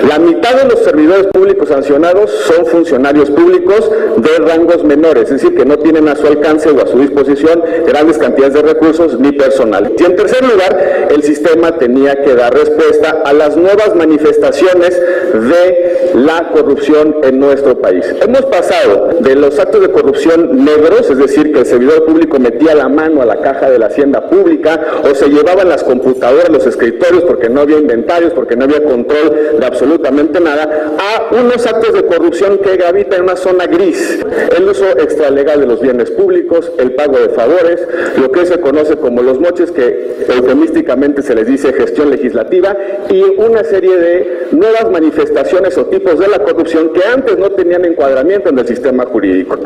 La mitad de los servidores públicos sancionados son funcionarios públicos de rangos menores, es decir, que no tienen a su alcance o a su disposición grandes cantidades de recursos ni personal. Y en tercer lugar, el sistema tenía que dar respuesta a las nuevas manifestaciones de la corrupción en nuestro país. Hemos pasado de los actos de corrupción negros, es decir, que el servidor público metía la mano a la caja de la hacienda pública o se llevaban las computadoras, los escritorios porque no había inventarios, porque no había control de absolutamente nada, a unos actos de corrupción que gravitan en una zona gris. El uso extralegal de los bienes públicos, el pago de favores, lo que se conoce como los moches, que eufemísticamente se les dice gestión legislativa, y una serie de nuevas manifestaciones o tipos de la corrupción que antes no tenían encuadramiento en el sistema jurídico.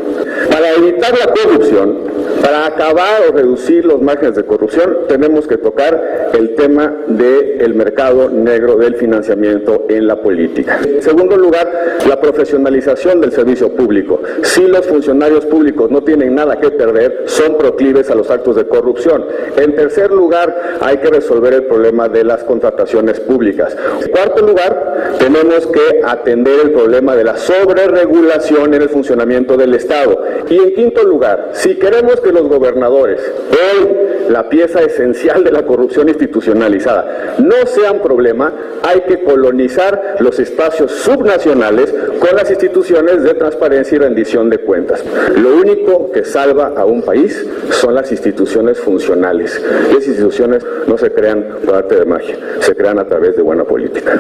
Para evitar la corrupción, para acabar o reducir los márgenes de corrupción, tenemos que tocar el tema del mercado negro del financiamiento en la política. En segundo lugar, la profesionalización del servicio público. Si los funcionarios públicos no tienen nada que perder, son proclives a los actos de corrupción. En tercer lugar, hay que resolver el problema de las contrataciones públicas. En cuarto lugar, tenemos que atender el problema de la sobreregulación en el funcionamiento del Estado. Y en quinto lugar, si queremos que los gobernadores, hoy la pieza esencial de la corrupción institucionalizada, no sean problema, hay que colonizar los espacios subnacionales con las instituciones de transparencia y rendición de cuentas. Lo único que salva a un país son las instituciones funcionales. Las instituciones no se crean por arte de magia, se crean a través de buena política.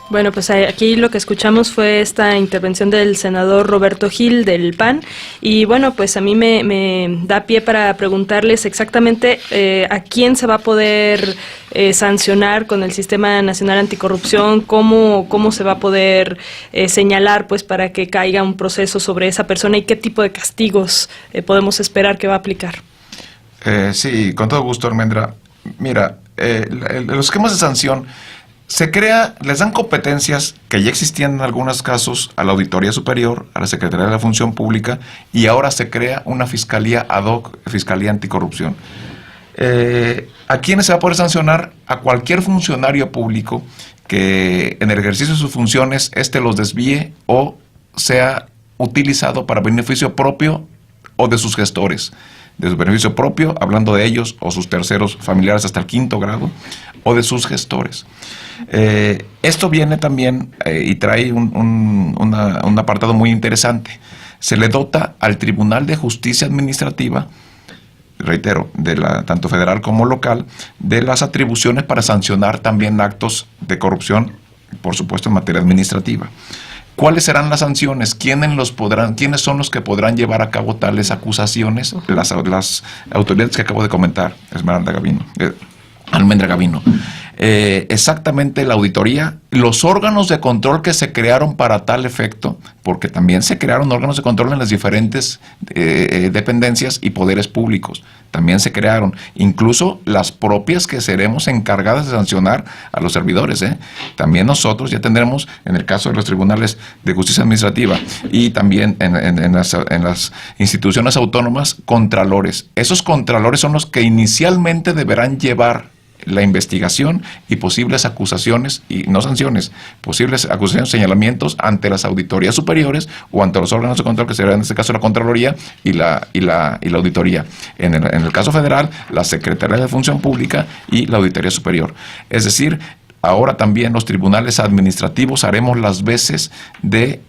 Bueno, pues aquí lo que escuchamos fue esta intervención del senador Roberto Gil del PAN y bueno, pues a mí me da pie para preguntarles exactamente a quién se va a poder sancionar con el Sistema Nacional Anticorrupción, cómo se va a poder señalar pues para que caiga un proceso sobre esa persona y qué tipo de castigos podemos esperar que va a aplicar. Sí, con todo gusto, Almendra. Mira, los esquemas de sanción les dan competencias que ya existían en algunos casos a la Auditoría Superior, a la Secretaría de la Función Pública, y ahora se crea una fiscalía ad hoc, Fiscalía Anticorrupción. ¿A quiénes se va a poder sancionar? A cualquier funcionario público que en el ejercicio de sus funciones los desvíe o sea utilizado para beneficio propio o de sus gestores. De su beneficio propio, hablando de ellos o sus terceros familiares hasta el 5º grado, o de sus gestores. Esto viene también y trae un apartado muy interesante. Se le dota al Tribunal de Justicia Administrativa, reitero, tanto federal como local, de las atribuciones para sancionar también actos de corrupción, por supuesto en materia administrativa. ¿Cuáles serán las sanciones? ¿Quiénes son los que podrán llevar a cabo tales acusaciones? Las autoridades que acabo de comentar, Almendra Gavino. Exactamente la auditoría, los órganos de control que se crearon para tal efecto, porque también se crearon órganos de control en las diferentes dependencias y poderes públicos, también se crearon, incluso las propias que seremos encargadas de sancionar a los servidores. También nosotros ya tendremos, en el caso de los tribunales de justicia administrativa y también en las instituciones autónomas, contralores. Esos contralores son los que inicialmente deberán llevar la investigación y posibles acusaciones, y no sanciones, posibles acusaciones, señalamientos ante las auditorías superiores o ante los órganos de control, que será en este caso la Contraloría y la Auditoría. En el caso federal, la Secretaría de Función Pública y la Auditoría Superior. Es decir, ahora también los tribunales administrativos haremos las veces de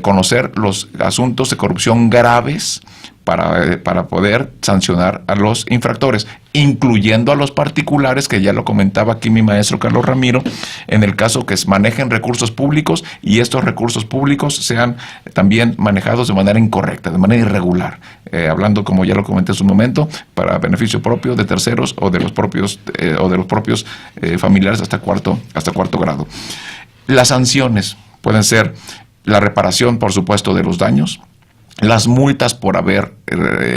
conocer los asuntos de corrupción graves para poder sancionar a los infractores, incluyendo a los particulares, que ya lo comentaba aquí mi maestro Carlos Ramiro, en el caso que manejen recursos públicos y estos recursos públicos sean también manejados de manera incorrecta, de manera irregular, hablando, como ya lo comenté en su momento, para beneficio propio de terceros o de los propios familiares hasta cuarto grado. Las sanciones pueden ser la reparación, por supuesto, de los daños, las multas por haber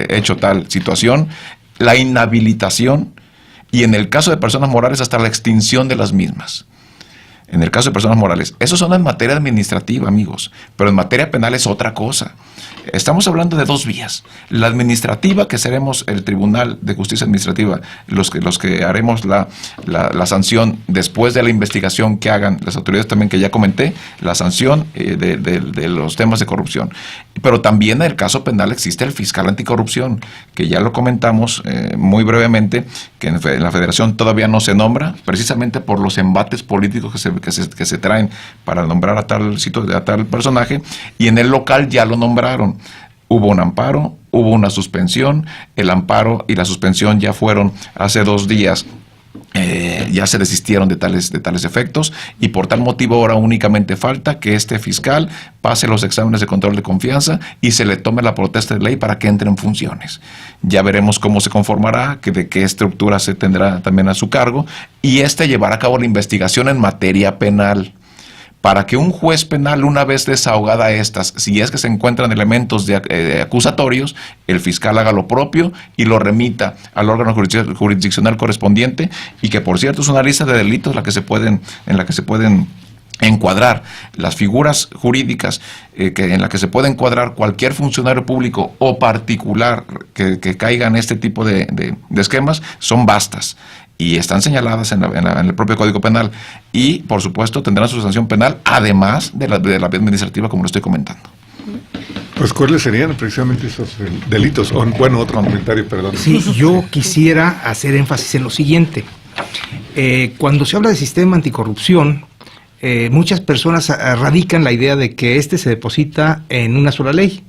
hecho tal situación, la inhabilitación y, en el caso de personas morales, hasta la extinción de las mismas. En el caso de personas morales, esos son en materia administrativa, amigos, pero en materia penal es otra cosa. Estamos hablando de dos vías. La administrativa, que seremos el Tribunal de Justicia Administrativa, los que haremos la sanción después de la investigación que hagan las autoridades también, que ya comenté, la sanción de los temas de corrupción. Pero también en el caso penal existe el fiscal anticorrupción, que ya lo comentamos muy brevemente, que en la Federación todavía no se nombra, precisamente por los embates políticos que se traen para nombrar a tal personaje, y en el local ya lo nombraron. Hubo un amparo, hubo una suspensión, el amparo y la suspensión ya fueron hace 2 días. Ya se desistieron de tales efectos, y por tal motivo ahora únicamente falta que este fiscal pase los exámenes de control de confianza y se le tome la protesta de ley para que entre en funciones. Ya veremos cómo se conformará, de qué estructura se tendrá también a su cargo, y llevará a cabo la investigación en materia penal, para que un juez penal, una vez desahogada estas, si es que se encuentran elementos acusatorios, el fiscal haga lo propio y lo remita al órgano jurisdiccional correspondiente, y que, por cierto, es una lista de delitos en la que se pueden encuadrar las figuras jurídicas, en la que se puede encuadrar cualquier funcionario público o particular que caiga en este tipo de esquemas, son vastas. Y están señaladas en el propio Código Penal. Y, por supuesto, tendrán su sanción penal, además de la vía administrativa, como lo estoy comentando. Pues, ¿cuáles serían precisamente esos delitos? Otro comentario, perdón. Sí, yo quisiera hacer énfasis en lo siguiente. Cuando se habla de sistema anticorrupción, muchas personas radican la idea de que se deposita en una sola ley.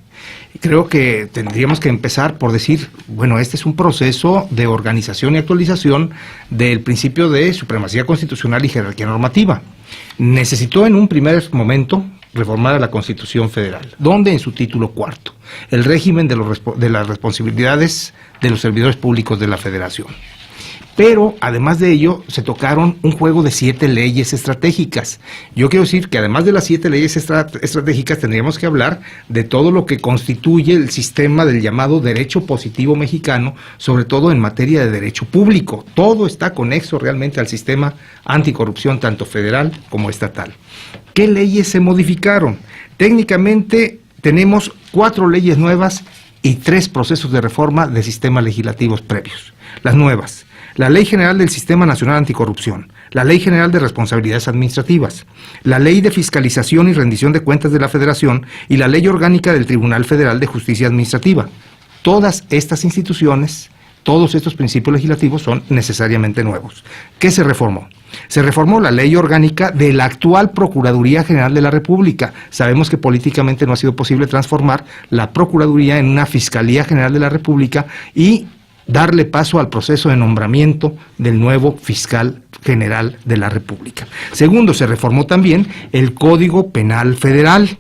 Creo que tendríamos que empezar por decir, bueno, este es un proceso de organización y actualización del principio de supremacía constitucional y jerarquía normativa. Necesitó en un primer momento reformar a la Constitución Federal, donde en su título 4, el régimen de las responsabilidades de los servidores públicos de la Federación. Pero, además de ello, se tocaron un juego de 7 leyes estratégicas. Yo quiero decir que, además de las 7 leyes estratégicas, tendríamos que hablar de todo lo que constituye el sistema del llamado derecho positivo mexicano, sobre todo en materia de derecho público. Todo está conexo realmente al sistema anticorrupción, tanto federal como estatal. ¿Qué leyes se modificaron? Técnicamente tenemos 4 leyes nuevas y 3 procesos de reforma de sistemas legislativos previos. Las nuevas: la Ley General del Sistema Nacional Anticorrupción, la Ley General de Responsabilidades Administrativas, la Ley de Fiscalización y Rendición de Cuentas de la Federación y la Ley Orgánica del Tribunal Federal de Justicia Administrativa. Todas estas instituciones, todos estos principios legislativos son necesariamente nuevos. ¿Qué se reformó? Se reformó la ley orgánica de la actual Procuraduría General de la República. Sabemos que políticamente no ha sido posible transformar la Procuraduría en una Fiscalía General de la República y darle paso al proceso de nombramiento del nuevo fiscal general de la República. Segundo, se reformó también el Código Penal Federal.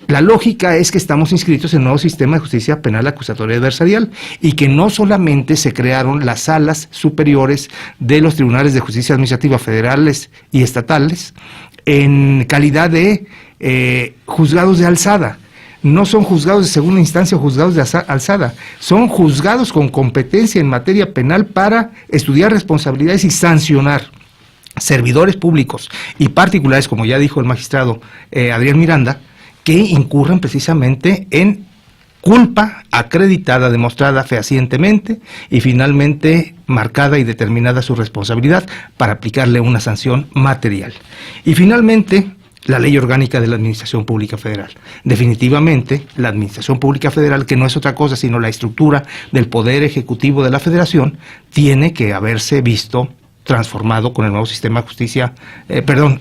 La lógica es que estamos inscritos en un nuevo sistema de justicia penal acusatoria y adversarial y que no solamente se crearon las salas superiores de los tribunales de justicia administrativa federales y estatales en calidad de juzgados de alzada. No son juzgados de segunda instancia o juzgados de alzada, son juzgados con competencia en materia penal para estudiar responsabilidades y sancionar servidores públicos y particulares, como ya dijo el magistrado Adrián Miranda, que incurren precisamente en culpa acreditada, demostrada fehacientemente y finalmente marcada y determinada su responsabilidad para aplicarle una sanción material. Y finalmente, la Ley Orgánica de la Administración Pública Federal. Definitivamente, la Administración Pública Federal, que no es otra cosa sino la estructura del Poder Ejecutivo de la Federación, tiene que haberse visto transformado con el nuevo sistema de justicia,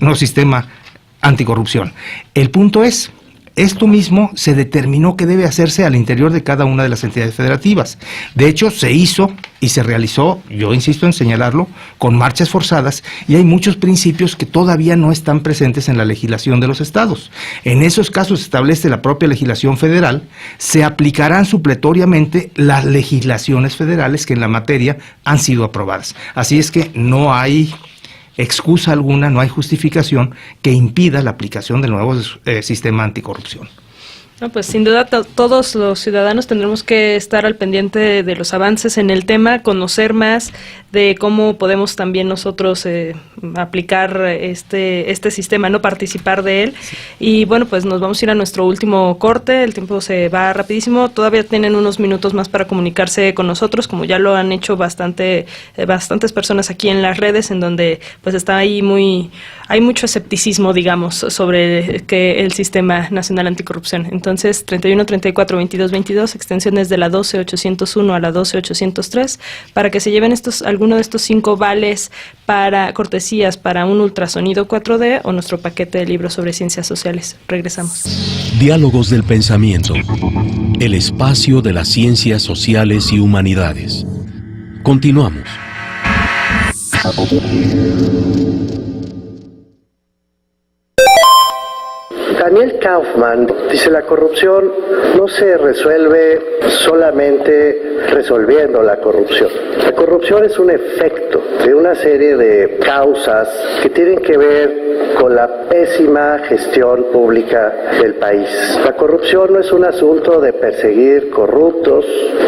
nuevo sistema anticorrupción. El punto es, esto mismo se determinó que debe hacerse al interior de cada una de las entidades federativas. De hecho, se hizo y se realizó, yo insisto en señalarlo, con marchas forzadas, y hay muchos principios que todavía no están presentes en la legislación de los estados. En esos casos establece la propia legislación federal, se aplicarán supletoriamente las legislaciones federales que en la materia han sido aprobadas. Así es que no hay excusa alguna, no hay justificación que impida la aplicación del nuevo sistema anticorrupción. No, pues sin duda todos los ciudadanos tendremos que estar al pendiente de los avances en el tema, conocer más de cómo podemos también nosotros aplicar este sistema, no participar de él. Sí. Y bueno, pues nos vamos a ir a nuestro último corte, el tiempo se va rapidísimo, todavía tienen unos minutos más para comunicarse con nosotros, como ya lo han hecho bastantes personas aquí en las redes, en donde pues está ahí hay mucho escepticismo, digamos, sobre que el Sistema Nacional Anticorrupción. Entonces, 31 34 22 22, extensiones de la 12801 a la 12803, para que se lleven alguno de estos 5 vales para cortesías para un ultrasonido 4D o nuestro paquete de libros sobre ciencias sociales. Regresamos. Diálogos del Pensamiento, el espacio de las ciencias sociales y humanidades. Continuamos. Daniel Kaufman dice: la corrupción no se resuelve solamente resolviendo la corrupción. La corrupción es un efecto de una serie de causas que tienen que ver con la pésima gestión pública del país. La corrupción no es un asunto de perseguir corruptos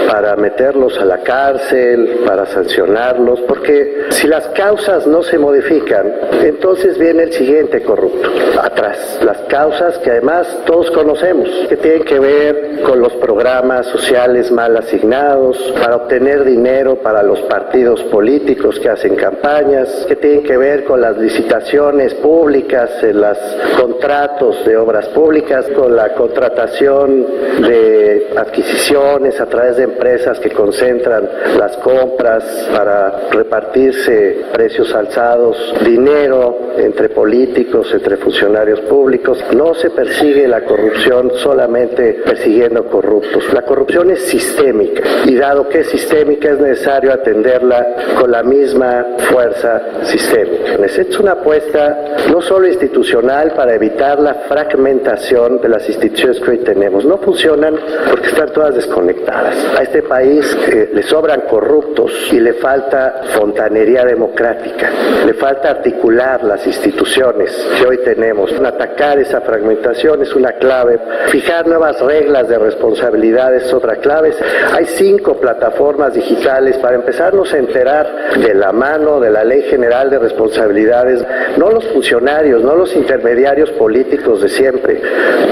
para meterlos a la cárcel, para sancionarlos, porque si las causas no se modifican, entonces viene el siguiente corrupto atrás. Las causas que además todos conocemos, que tienen que ver con los programas sociales mal asignados, para obtener dinero para los partidos políticos que hacen campañas, que tienen que ver con las licitaciones públicas, en los contratos de obras públicas, con la contratación de adquisiciones a través de empresas que concentran las compras para repartirse precios alzados, dinero entre políticos, entre funcionarios públicos. No se persigue la corrupción solamente persiguiendo corruptos. La corrupción es sistémica y dado que es sistémica es necesario atenderla con la misma fuerza sistémica. Es una apuesta no solo institucional para evitar la fragmentación de las instituciones que hoy tenemos. No funcionan porque están todas desconectadas. A este país le sobran corruptos y le falta fontanería democrática. Le falta articular las instituciones que hoy tenemos, atacar esa fragmentación fragmentación es una clave. Fijar nuevas reglas de responsabilidad es otra clave. Hay 5 plataformas digitales para empezarnos a enterar de la mano de la Ley General de Responsabilidades, no los funcionarios, no los intermediarios políticos de siempre,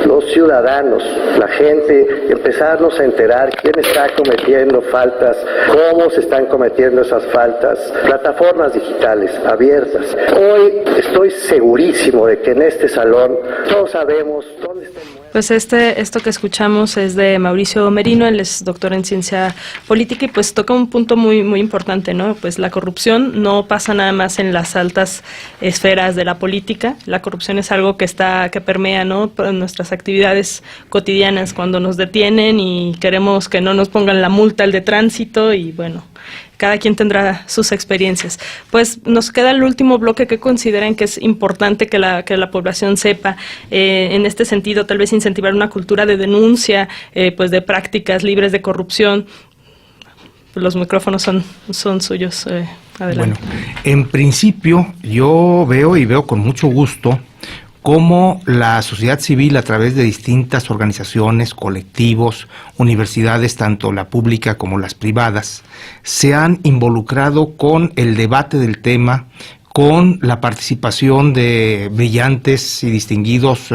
los ciudadanos, la gente, empezarnos a enterar quién está cometiendo faltas, cómo se están cometiendo esas faltas, plataformas digitales abiertas. Hoy estoy segurísimo de que en este salón todos sabemos dónde está el muerto. Pues esto que escuchamos es de Mauricio Merino, él es doctor en ciencia política y pues toca un punto muy muy importante, ¿no? Pues la corrupción no pasa nada más en las altas esferas de la política, la corrupción es algo que permea, ¿no? En nuestras actividades cotidianas, cuando nos detienen y queremos que no nos pongan la multa al de tránsito y bueno, cada quien tendrá sus experiencias. Pues nos queda el último bloque. ¿Qué consideran que es importante que la población sepa? En este sentido, tal vez incentivar una cultura de denuncia, pues de prácticas libres de corrupción. Los micrófonos son suyos. Adelante. Bueno, en principio yo veo con mucho gusto cómo la sociedad civil, a través de distintas organizaciones, colectivos, universidades, tanto la pública como las privadas, se han involucrado con el debate del tema, con la participación de brillantes y distinguidos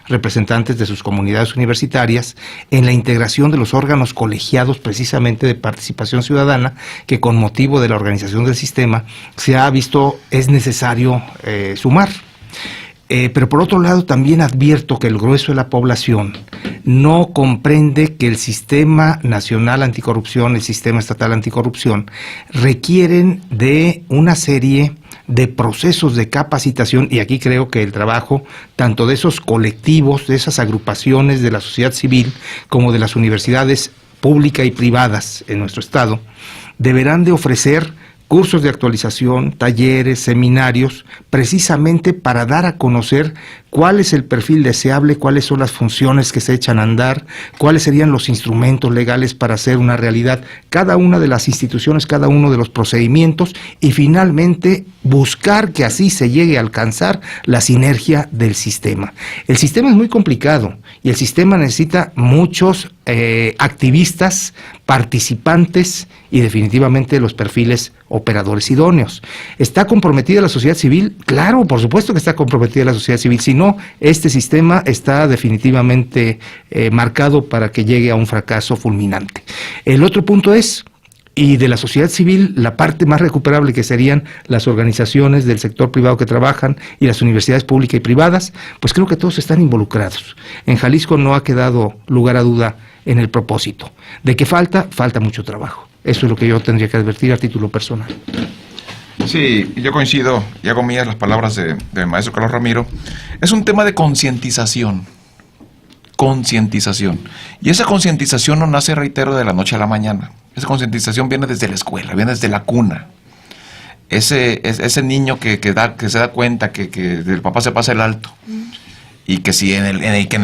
representantes de sus comunidades universitarias en la integración de los órganos colegiados precisamente de participación ciudadana, que con motivo de la organización del sistema se ha visto es necesario sumar. Pero por otro lado también advierto que el grueso de la población no comprende que el sistema nacional anticorrupción, el sistema estatal anticorrupción, requieren de una serie de procesos de capacitación, y aquí creo que el trabajo tanto de esos colectivos, de esas agrupaciones de la sociedad civil, como de las universidades públicas y privadas en nuestro estado, deberán de ofrecer cursos de actualización, talleres, seminarios, precisamente para dar a conocer cuál es el perfil deseable, cuáles son las funciones que se echan a andar, cuáles serían los instrumentos legales para hacer una realidad cada una de las instituciones, cada uno de los procedimientos, y finalmente buscar que así se llegue a alcanzar la sinergia del sistema. El sistema es muy complicado y el sistema necesita muchos activistas, participantes y definitivamente los perfiles operadores idóneos. ¿Está comprometida la sociedad civil? Claro, por supuesto que está comprometida la sociedad civil. Si no, este sistema está definitivamente marcado para que llegue a un fracaso fulminante. El otro punto es, y de la sociedad civil, la parte más recuperable, que serían las organizaciones del sector privado que trabajan y las universidades públicas y privadas, pues creo que todos están involucrados. En Jalisco no ha quedado lugar a duda en el propósito. ¿De qué falta? Falta mucho trabajo. Eso es lo que yo tendría que advertir a título personal. Sí, yo coincido y hago mías las palabras del maestro Carlos Ramiro. Es un tema de concientización. Concientización. Y esa concientización no nace, reitero, de la noche a la mañana. Esa concientización viene desde la escuela, viene desde la cuna. Ese niño que se da cuenta que el papá se pasa el alto. Y que si en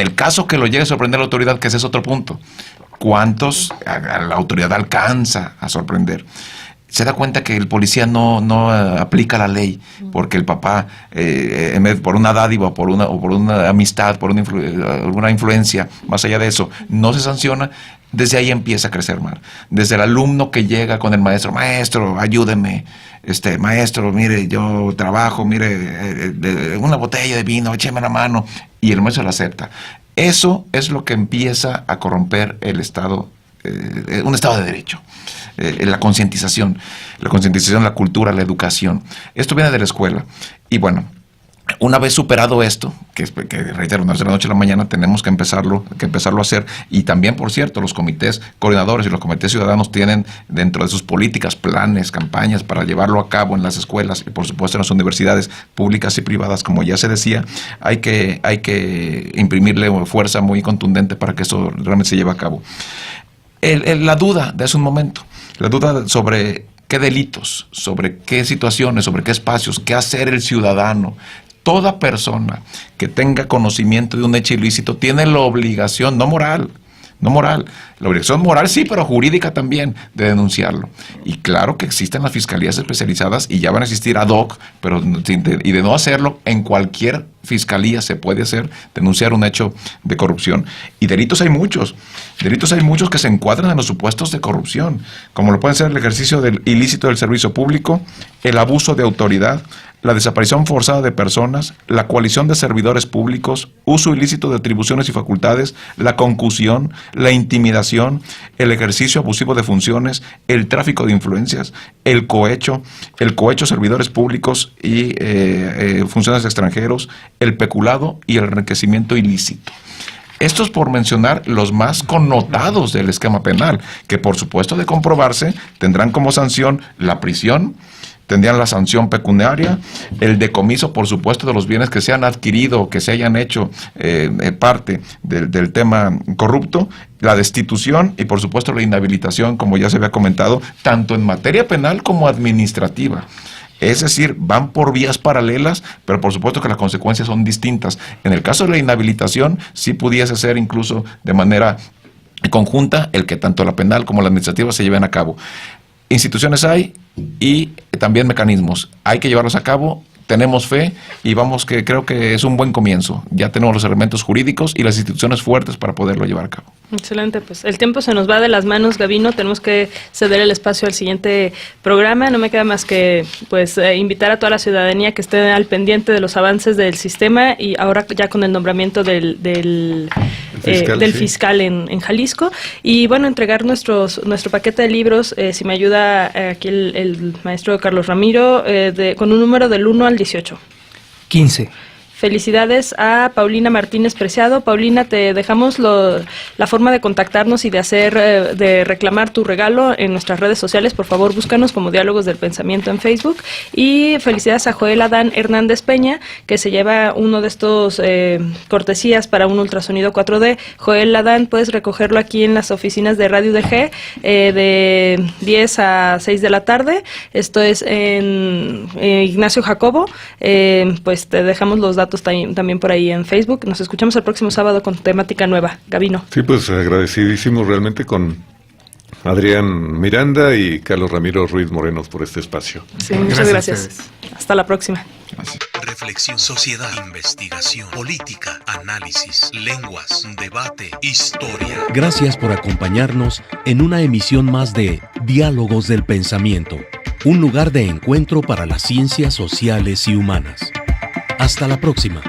el caso que lo llegue a sorprender la autoridad, que ese es otro punto, ¿cuántos a la autoridad alcanza a sorprender? Se da cuenta que el policía no aplica la ley porque el papá, por una dádiva, por una amistad, por alguna influencia, más allá de eso, no se sanciona. Desde ahí empieza a crecer mal. Desde el alumno que llega con el maestro, maestro, ayúdeme, maestro, mire, yo trabajo, mire, una botella de vino, écheme la mano, y el maestro la acepta. Eso es lo que empieza a corromper el Estado, un Estado de Derecho. La concientización, la cultura, la educación. Esto viene de la escuela. Y bueno, una vez superado esto, que reitero, no es de la noche a la mañana, tenemos que empezarlo a hacer. Y también, por cierto, los comités coordinadores y los comités ciudadanos tienen dentro de sus políticas, planes, campañas para llevarlo a cabo en las escuelas y por supuesto en las universidades públicas y privadas. Como ya se decía, hay que imprimirle fuerza muy contundente para que eso realmente se lleve a cabo. La duda de hace un momento, la duda sobre qué delitos, sobre qué situaciones, sobre qué espacios, qué hacer el ciudadano. Toda persona que tenga conocimiento de un hecho ilícito tiene la obligación, no moral, La obligación moral sí, pero jurídica también de denunciarlo. Y claro que existen las fiscalías especializadas y ya van a existir ad hoc, pero y de no hacerlo, en cualquier fiscalía se puede hacer, denunciar un hecho de corrupción. Y delitos hay muchos que se encuadran en los supuestos de corrupción, como lo pueden ser el ejercicio del ilícito del servicio público, el abuso de autoridad, la desaparición forzada de personas, la coalición de servidores públicos, uso ilícito de atribuciones y facultades, la concusión, la intimidación, el ejercicio abusivo de funciones, el tráfico de influencias, el cohecho a servidores públicos y funcionarios extranjeros, el peculado y el enriquecimiento ilícito. Estos por mencionar los más connotados del esquema penal, que por supuesto de comprobarse tendrán como sanción la prisión, tendrían la sanción pecuniaria, el decomiso, por supuesto, de los bienes que se han adquirido, que se hayan hecho parte del tema corrupto, la destitución y, por supuesto, la inhabilitación, como ya se había comentado, tanto en materia penal como administrativa. Es decir, van por vías paralelas, pero por supuesto que las consecuencias son distintas. En el caso de la inhabilitación, sí pudiese ser incluso de manera conjunta el que tanto la penal como la administrativa se lleven a cabo. Instituciones hay y también mecanismos. Hay que llevarlos a cabo, tenemos fe y vamos que creo que es un buen comienzo. Ya tenemos los elementos jurídicos y las instituciones fuertes para poderlo llevar a cabo. Excelente, pues el tiempo se nos va de las manos, Gavino, tenemos que ceder el espacio al siguiente programa. No me queda más que invitar a toda la ciudadanía que esté al pendiente de los avances del sistema y ahora ya con el nombramiento del fiscal en Jalisco y bueno, entregar nuestro paquete de libros, si me ayuda aquí el maestro Carlos Ramiro, con un número del 1 al 18. 15. Felicidades a Paulina Martínez Preciado. Paulina, te dejamos la forma de contactarnos y de reclamar tu regalo en nuestras redes sociales. Por favor, búscanos como Diálogos del Pensamiento en Facebook. Y felicidades a Joel Adán Hernández Peña, que se lleva uno de estos cortesías para un ultrasonido 4D. Joel Adán, puedes recogerlo aquí en las oficinas de Radio UDG de 10 a 6 de la tarde. Esto es en Ignacio Jacobo. Pues te dejamos los datos también por ahí en Facebook. Nos escuchamos el próximo sábado con temática nueva. Gavino. Sí, pues agradecidísimo realmente con Adrián Miranda y Carlos Ramiro Ruiz Morenos por este espacio. Sí, muchas gracias. Hasta la próxima. Gracias. Reflexión, sociedad, investigación, política, análisis, lenguas, debate, historia. Gracias por acompañarnos en una emisión más de Diálogos del Pensamiento, un lugar de encuentro para las ciencias sociales y humanas. Hasta la próxima.